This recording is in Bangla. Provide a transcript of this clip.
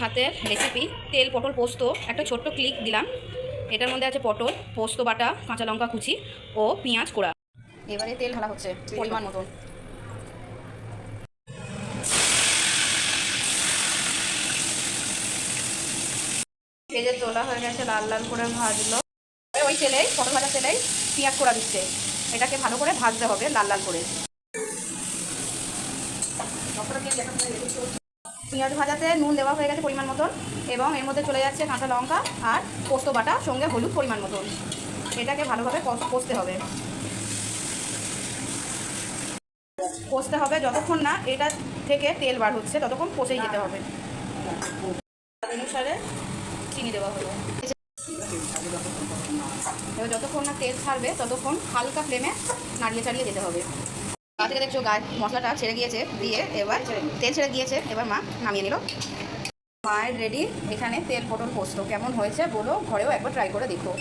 হাতের রেসিপি তেল পটল পোস্ত একটা ছোট্ট ক্লিক দিলাম। এটার মধ্যে আছে পটল পোস্ত বাটা, কাঁচা লঙ্কা কুচি ও পেঁয়াজ কোড়া। এবারে তেল ঢালা হচ্ছে পরিমাণ মতন। ভেজে তোলা হয়ে গেছে, লাল লাল করে ভাজলো। ওই তেলেই পটল ভাজা তেলেই পেঁয়াজ কোড়া দিচ্ছে। এটাকে ভালো করে ভাজতে হবে লাল লাল করে। পেঁয়াজ ভাজাতে নুন দেওয়া হয়ে গেছে পরিমাণ মতন, এবং এর মধ্যে চলে যাচ্ছে কাঁচা লঙ্কা আর পোস্ত বাটা, সঙ্গে হলুদ পরিমাণ মতন। এটাকে ভালোভাবে কষতে হবে যতক্ষণ না এটা থেকে তেল বার হচ্ছে ততক্ষণ কষেই যেতে হবে। অনুসারে চিনি দেওয়া হলো। এবার যতক্ষণ না তেল ছাড়বে ততক্ষণ হালকা ফ্লেমে নাড়িয়ে চাড়িয়ে যেতে হবে। থেকে দেখছো গায়ে মশলাটা ছেড়ে গিয়েছে, দিয়ে এবার তেল ছেড়ে গিয়েছে, এবার মা নামিয়ে নিল। মায়ের রেডি এখানে তেল পটল পোস্ত। কেমন হয়েছে বলো, ঘরেও একবার ট্রাই করে দেখো।